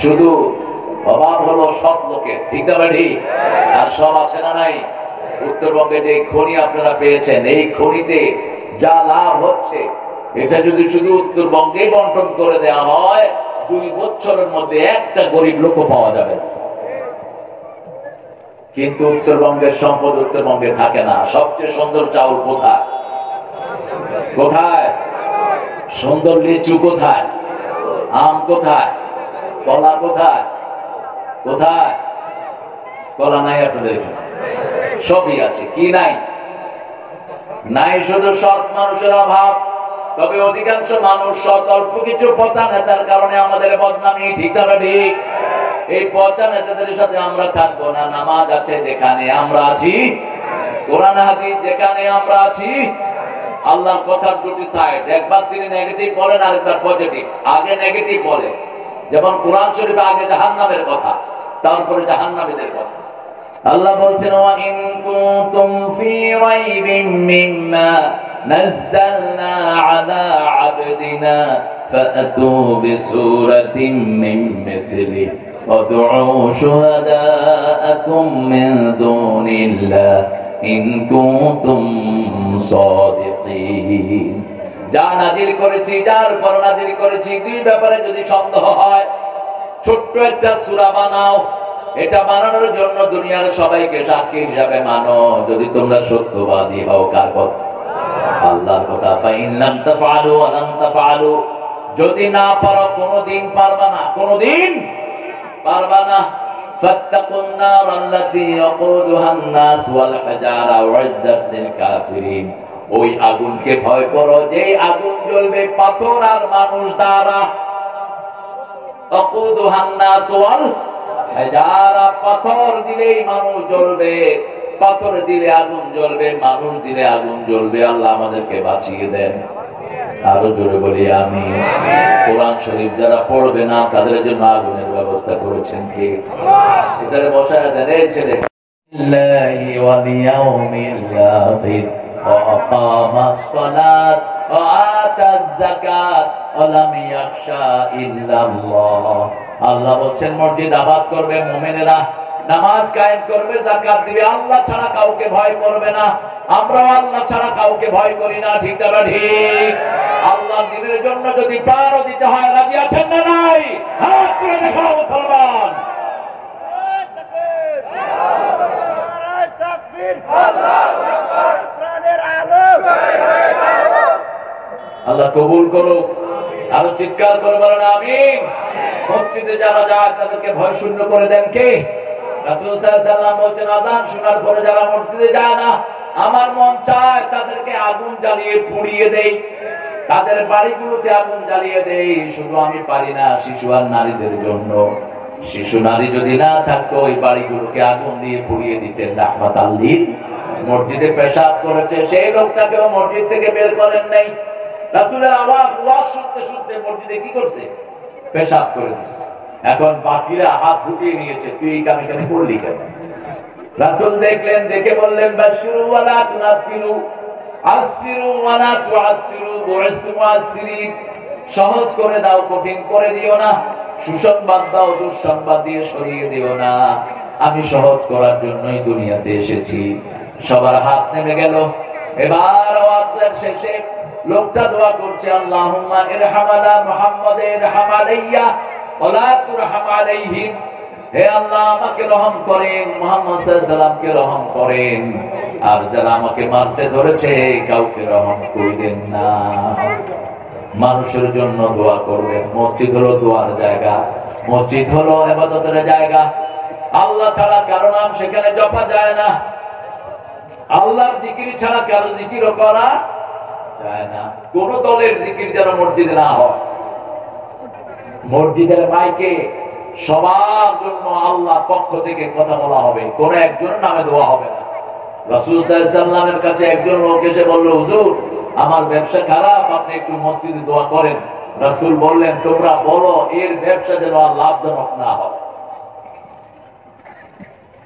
শুধু অভাব হলো সৎ লোকের, ঠিক না ভাই? আর সব আছে না নাই? উত্তরবঙ্গে যে খনি আপনারা পেয়েছেন, এই খনিতে যা লাভ হচ্ছে, এটা যদি শুধু উত্তরবঙ্গে বন্টন করে দেওয়া হয়, 2 বছরের মধ্যে একটা গরিব লোক পাওয়া যাবে না। কিন্তু উত্তরবঙ্গের সম্পদ উত্তরবঙ্গে থাকে না। সবচেয়ে সুন্দর চাউল কোথায়? কোথায়? সুন্দর লিচু কোথায়? আম কোথায়? কলা কোথায়? কোথায়? কলা নাই আপনাদের এখানে? সবই আছে। কি নাই? নাই শুধু সৎ মানুষের অভাব। তবে অধিকাংশ মানুষ অল্প কিছু পচা নেতার কারণে আমাদের বদনামি, ঠিক না ঠিক? এই পচা নেতাদের সাথে আমরা থাকবো না। নামাজ আছে যেখানে আমরা আছি, কোরআন হাদিস যেখানে আমরা আছি, আল্লাহর কথার দুটি সাইড, একবার তিনি নেগেটিভ বলেন আরেকবার পজিটিভ। আগে নেগেটিভ বলে, যেমন কোরআন শরীফে আগে জাহান্নামের কথা, তারপরে জাহান্নামীদের কথা। আল্লাহ বলছেন ওয়া ইন কুনতুম ফি রাইবিন মিম্মা নাযালনা আলা আবদিনা ফাতু বিসূরাতিন মিন মিথলি ওয়াদউ শুহাদাআকুম মিন দুনিল্লাহ ইন কুনতুম সাদিকিন। যা নাযিল করেছি, যার পর নাযিল করেছি, দুই ব্যাপারে যদি সন্দেহ হয়, ছোট্ট একটা সূরা বানাও। এটা বানানোর জন্য দুনিয়ার সবাইকে সাক্ষী হিসাবে মানো, যদি তোমরা সত্যবাদী হও। কার কথা? আল্লাহর কথা। ফাইন লাম তাফআলু ওয়া লাম তাফআলু, যদি না পারো, কোনদিন পারবা না, কোনদিন পারবা না। ফাত্তাকুন নার আল্লাতী ইয়াকুদুহা আন-নাস ওয়াল হাজারা উইদ্দাত লিল কাফিরিন, ওই আগুনকে ভয় করো যে আগুন জ্বলবে পাথর আর মানুষ দ্বারা। ইয়াকুদুহা আন-নাস ওয়াল হাজারা, পাথর দিলেই মানুষ জ্বলবে, পাথর দিলে আগুন জ্বলবে, মানুষ দিলে আগুন জ্বলবে। আল্লাহ আমাদেরকে বাঁচিয়ে দেন। আরো জোরে বলি আমিন। কোরআন শরীফ যারা পড়বে না তাদের জন্য আগুনের ব্যবস্থা করেছেন কে? এটারে বসায় দেন। এই ছেলে লিল্লাহি ওয়াল ইয়াউমিল আখির ওয়া আকামাস সালাত ওয়া আতাজ যাকাত ওয়া লাম ইয়াখশা ইল্লাল্লাহ। আল্লাহ বলছেন মসজিদ আবাদ করবে মুমিনেরা, নামাজ কায়েম করবে, যাকাত দিবে, আল্লাহ ছাড়া কাউকে ভয় করবে না। আমরা আল্লাহ ছাড়া কাউকে ভয় করি না, ঠিক না ঠিক? আল্লাহর দ্বীনের জন্য যদি প্রাণও দিতে হয়, রাজি আছেন না নাই? হাত তুলে দেখাও মুসলমান। আল্লাহ কবুল করুক। আরো চিৎকার করে বলেন আমিন। মসজিদে যারা যায় তাদেরকে ভয় শূন্য করে দেন কে? রাসূল সাল্লাল্লাহু আলাইহি ওয়াসাল্লাম বলেন আযান শোনার পরে যারা মসজিদে যায় না, আমার মন চায় তাদেরকে আগুন জ্বালিয়ে পুড়িয়ে দেই, তাদের বাড়িগুলোতে আগুন জ্বালিয়ে দেই। শুধু আমি পারি না, শিশু আর নারীদের জন্য। শিশু নারী যদি না থাকতো, ওই বাড়িগুলোকে আগুন দিয়ে পুড়িয়ে দিতেন রাহমাতাল লিল। মসজিদে পেশাব করেছে, সেই লোকটাকেও মসজিদ থেকে বের করেন নাই। রাসূলের ওয়াজ শুনতে শুনতে মসজিদে কি করছে? পেশাব করে দিচ্ছে। এখন বাকিরা হাত ঢুকিয়ে নিয়েছে, তুই এই কাম এখানে করলি কেন? রাসূল দেখলেন, দেখে বললেন বাশিরু ওয়া লা তুনাফিরু, আসিরু ওয়া লা তুআসিরু, বুইসতু মুআসসিরিন। সহজ করে দাও, কঠিন করে দিও না। সুসংবাদ দাও, দুঃসংবাদ দিয়ে সরিয়ে দিও না। আমি সহজ করার জন্যই দুনিয়াতে এসেছি। সবার হাত নেমে গেল। এবার ওয়াজের শেষে লোকটা দোয়া করছে, আল্লাহুম্মা ইরহামানা মুহাম্মাদে ইরহাম আলাইয়া ওয়া লা তুরহাম আলাইহিম। হে আল্লাহ, আমাকে রহম করেন, মুহাম্মদ সাল্লাল্লাহু আলাইহি সাল্লামকে রহম করেন, আর যারা আমাকে মারতে ধরেছে কাউকে রহম করবেন না। মানুষের জন্য দোয়া করবেন। মসজিদ হলো দোয়ার জায়গা, মসজিদ হলো ইবাদতের জায়গা। আল্লাহ ছাড়া কারো নাম সেখানে জপা যায় না, আল্লাহর জিকির ছাড়া কারো জিকিরও করা যায় না। কোন দলের জিকির যেন মসজিদে না হয়। মসজিদের মাইকে সবার জন্য আল্লাহর পক্ষ থেকে কথা বলা হবে, কোন একজনের নামে দোয়া হবে না। রাসূল সাল্লাল্লাহু আলাইহি ওয়াসাল্লামের কাছে একজন লোক এসে বলল, হুজুর আমার ব্যবসা খারাপ, আপনি একটু মসজিদে দোয়া করেন। রাসূল বললেন, তোমরা বলো এর ব্যবসা যেন আর লাভজনক না হয়।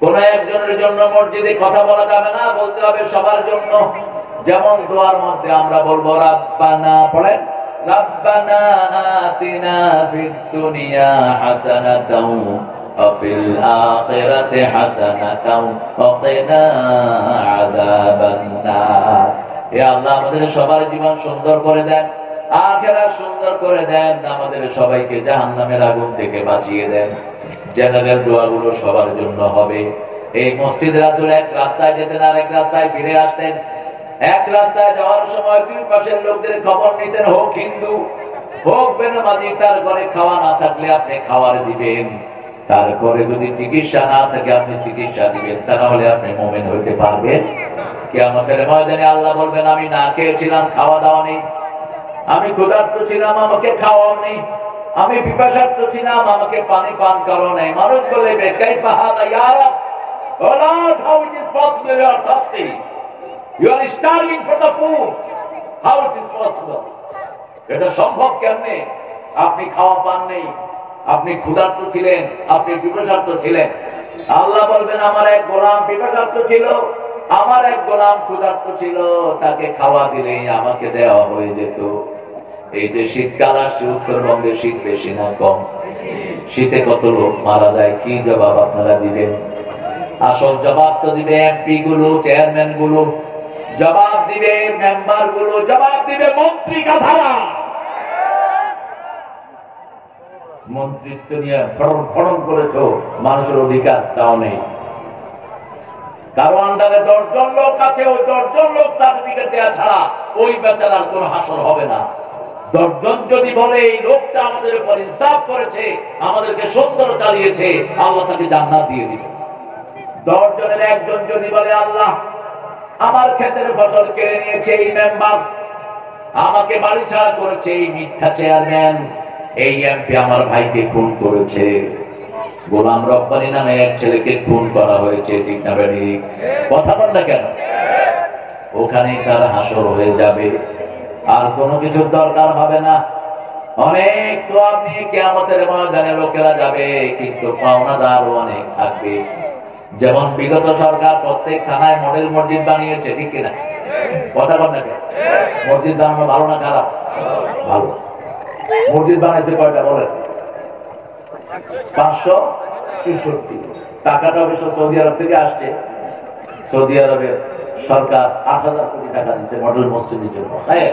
কোন একজনের জন্য মসজিদে কথা বলা যাবে না, বলতে হবে সবার জন্য। যেমন দোয়ার মধ্যে আমরা বলবো রাব্বানা, পড়েন রাব্বানা আতিনা ফিদ দুনিয়া হাসানাতাও ওয়া ফিল আখিরাতি হাসানাতাও ওয়া কিনা আযাবান নার। হে আল্লাহ, আমাদের সবার জীবন সুন্দর করে দেন, আখিরাত সুন্দর করে দেন, আমাদের সবাইকে জাহান্নামের আগুন থেকে বাঁচিয়ে দেন। জেনারেল দোয়াগুলো সবার জন্য হবে। এই মসজিদ রাসূল এক রাস্তায় যেতেন আর এক রাস্তায় ফিরে আসতেন। এক রাস্তায় যাওয়ার সময় দুই পাশের লোকদের খবর নিতেন, হোক হিন্দু হোক বেনামাজি, তার ঘরে খাওয়া না থাকলে আপনি খাওয়ার দিবেন, তারপরে যদি চিকিৎসা না থাকে আপনি চিকিৎসা দিবেন, তা না হলে আপনি মুমিন হইতে পারবেন। কিয়ামতের ময়দানে আল্লাহ বলবেন, আমি না খেয়েছিলাম, খাওয়া দাওয়া নেই, আমি ক্ষুধার্ত ছিলাম, আমাকে খাওয়াওনি। আমি পিপাসার্ত ছিলাম, আমাকে পানি পান করো নাই। মানুষ বলবে কাইফা হাদা ইয়া রাব, ও Lord, how it is possible you are thirsty, you are starving for the food, how it is possible? এটা সম্ভব কেমনে? আপনি খাওয়া পান নেই, আপনি ক্ষুধার্ত ছিলেন, আপনি পিপাসার্ত ছিলেন। আল্লাহ বলবেন আমার এক গোলাম পিপাসার্ত ছিল, আমার এক গোলাম ক্ষুধার্ত ছিল, তাকে খাওয়া দিলেই আমাকে দেওয়া হয়ে যেত। এই যে শীতকাল আসছে, উত্তরবঙ্গে শীত বেশি না কম? শীতে কত লোক মারা যায়, কি জবাব আপনারা দিবেন? আসল জবাব তো দিবে এমপি গুলো, চেয়ারম্যান গুলো, জবাব দিবে মেম্বার গুলো, জবাব দিবে মন্ত্রী গাধারা। মন্ত্রিত্ব নিয়ে ফরম করেছ, মানুষের অধিকার তাও নেই। কারো আন্ডারে 10 জন লোক আছে, ওই 10 জন লোক সার্টিফিকেট দেওয়া ছাড়া ওই বেচারার কোনো হাসর হবে না। 10 জন যদি বলে এই লোকটা আমাদের উপর ইনসাফ করেছে, আমাদেরকে সুন্দর চালিয়েছে, আল্লাহ তাকে জান্নাত দিয়ে দিবে। 10 জনের একজন যদি বলে আল্লাহ আমার ক্ষেতের ফসল কেড়ে নিয়েছে এই মেম্বার, আমাকে বাড়ি ছাড়া করেছে এই মিথ্যা চেয়ারম্যান, এই এমপি আমার ভাইকে খুন করেছে, গোলাম রব্বানী নামে এক ছেলেকে খুন করা হয়েছে, ঠিক না বেরি? কথা বল না কেন? ওখানেই তার হাসর হয়ে যাবে, আর কোনো কিছুর দরকার হবে না। অনেক সওয়াব নিয়ে কিয়ামতের ময়দানে লোকেরা যাবে, কিন্তু পাওনাদারও অনেক থাকবে। যেমন বিগত সরকার প্রত্যেক থানায় মডেল মসজিদ বানিয়েছে, ঠিক কিনা? কথা বল না কেন? মসজিদ বানানো ভালো না খারাপ? ভালো। মসজিদ বানাইছে কয়টা বলেন? 566। টাকাটা অবশ্য সৌদি আরব থেকে আসছে। সৌদি আরবের সরকার 8,000 কোটি টাকা দিচ্ছে মডেল মসজিদের জন্য। হ্যাঁ,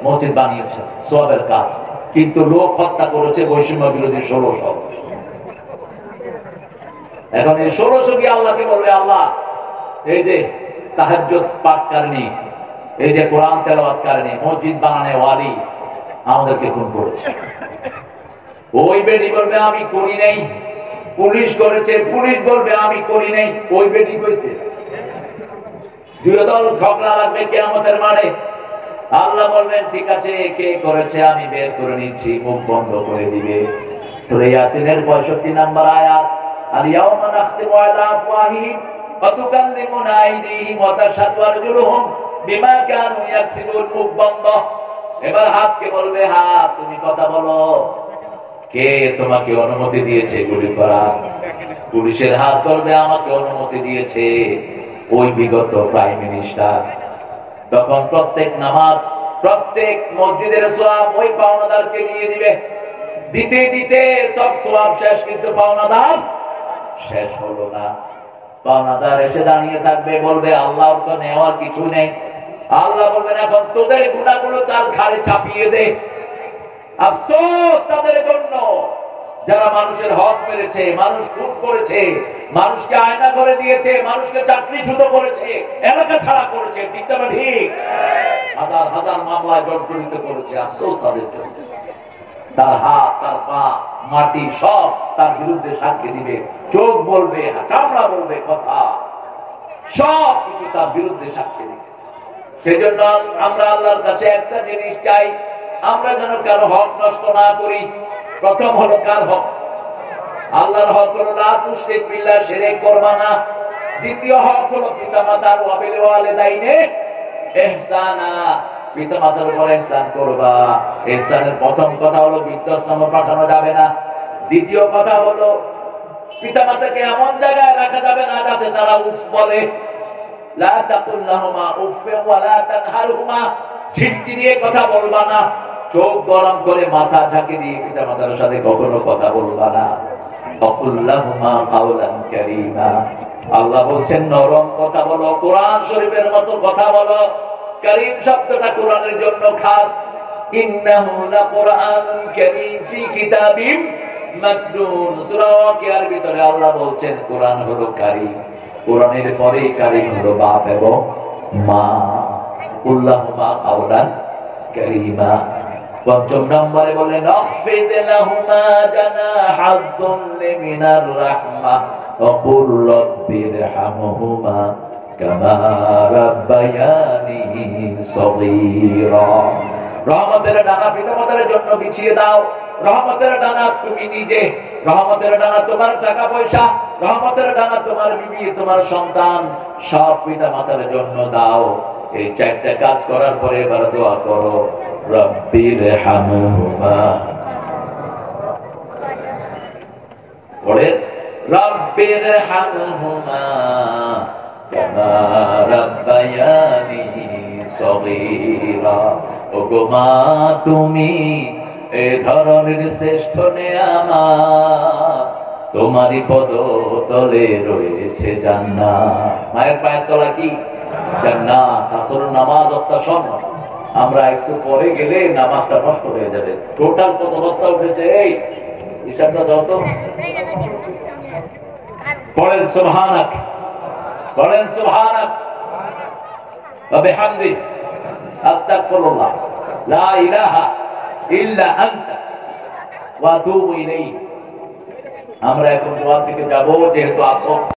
মসজিদ বানিয়েছে, সওয়াবের কাজ। কিন্তু লোক হত্যা করেছে বৈষম্য বিরোধী 1600। এখন এই 1600 কি আল্লাহকে বলবে আল্লাহ এই যে তাহাজ্জুদ পাঠকারিনী, এই যে কোরআন তেলাওয়াতকারিনী, মসজিদ বানানে ওয়ালি আমাদেরকে খুন করেছে? ওই বেটি বলবে আমি করি নাই, পুলিশ করেছে। পুলিশ বলবে আমি করি নাই, ওই বেটি কইছে। দুই দল ঝগড়া লাগবে কিয়ামতের মাঠে। আল্লাহ বলবেন ঠিক আছে, কে করেছে আমি বের করে নিচ্ছি, মুখ বন্ধ করে দিবে। সূরা ইয়াসিনের 65 নম্বর আয়াত, আল ইয়াউমা নাখতিমু আলা আফওয়াহিহিম ওয়া তুকাল্লিমুনা আইদিহিম ওয়া তাশহাদু আরজুলুহুম বিমা কানু ইয়াকসিবুন। মুখ বন্ধ। এবার হাতকে বলবে হাত তুমি কথা বলো, কে তোমাকে অনুমতি দিয়েছে গুলি করা? পুলিশের হাত বলবে আমাকে অনুমতি দিয়েছে ওই বিগত প্রাইম মিনিস্টার। তখন প্রত্যেক নামাজ, প্রত্যেক মসজিদের সওয়াব ওই পাওনাদারকে দিয়ে দিবে। দিতে দিতে সব সওয়াব শেষ, কিন্তু পাওনাদার শেষ হলো না। পাওনাদার এসে দাঁড়িয়ে থাকবে, বলবে আল্লাহর তো নেওয়ার কিছু নেই। আল্লাহ বলবেন এখন তোদের গুনাহগুলো তার ঘাড়ে চাপিয়ে দে। আফসোস তাদের জন্য যারা মানুষের হক মেরেছে, মানুষ খুন করেছে, মানুষকে আয়না করে দিয়েছে, মানুষকে চাকরিচ্যুত করেছে, এলাকা ছাড়া করেছে, ঠিক না ঠিক? হাজার হাজার মামলায় জর্জরিত করেছে। আফসোস তাদের জন্য। তার হাত, তার পা, মাটি সব তার বিরুদ্ধে সাক্ষী দিবে। চোখ বলবে, চামড়া বলবে, কথা সব কিছু তার বিরুদ্ধে সাক্ষী দিবে। সেজন্য আমরা আল্লাহর কাছে একটা জিনিস চাই, আমরা যেন কারো হক নষ্ট না করি। প্রথম হলো কার হক? আল্লাহর হক হলো লা তুশরিক বিল্লাহ, শিরক করবা না। দ্বিতীয় হক হলো পিতামাতার ওয়া বিল ওয়ালিদাইনি ইহসানা, পিতামাতার উপর ইহসান করবা। ইহসানের প্রথম কথা হলো বৃদ্ধাশ্রমে পাঠানো যাবে না। দ্বিতীয় কথা হলো পিতামাতাকে এমন জায়গায় রাখা যাবে না যাতে তারা উফ বলে। লা তাকুল লাহুমা উফফিন ওয়া লা তানহারহুমা, ঝিটকি দিয়ে কথা বলবা না, চোখ গরম করে মাথা ঝাঁকি দিয়ে পিতামাতার সাথে কখনো কথা বলবা না। ওয়াকুল লাহুমা কাওলান কারীমা, আল্লাহ বলছেন নরম কথা বলো, কোরআন শরীফের মতো কথা বলো। কারীম শব্দটা কোরআনের জন্য খাস। ইন্নাহু লাকুরআনুন কারীম ফি কিতাবিম মাকনুন, সূরা ওয়াকিয়ার ভিতরে আল্লাহ বলছেন কোরআন হলো কারীম। কোরআনের পরে কারীম হলো বাপ এবং মা। কুল্লাহুমা কাওলান কারীমা। পঞ্চম নম্বরে বলেন আখফিদ লাহুমা জানাহাদ যুল্লি মিনার রাহমাহ ওয়া কুর রাব্বিরহামহুমা কামা রাব্বায়ানি সগীরা। রহমতের ডানা পিতামাতার জন্য বিছিয়ে দাও। রহমতের ডানা তুমি নিজে, রহমতের ডানা তোমার টাকা পয়সা, রহমতের ডানা তোমার বিবি, তোমার সন্তান, সব পিতামাতার জন্য দাও। এই চারটা কাজ করার পরে এবার দোয়া করো, রব্বির হামহুমা, পড়ে রব্বির হামহুমা কামা রাব্বায়ানি সগীরা। ওগো মা তুমি এ ধরনের শ্রেষ্ঠ নেয়ামত, তোমারই পদতলে রয়েছে জান্নাত। মায়ের পায়ের তলা কি? জান্নাত। আসর নামাজ অত্যাসন, আমরা একটু পরে গেলে নামাজটা নষ্ট হয়ে যাবে। টোটাল কত বস্তা উঠেছে এই হিসাবটা দাও তো। পড়েন সুবহানাক, পড়েন সুবহানাক ওয়া বিহামদি, আস্তাগফিরুল্লাহ, লা ইলাহা ইল্লা আনতা ওয়া আতুবু ইলাইহি। আমরা এখন দোয়া থেকে যাব, যেহেতু আসর।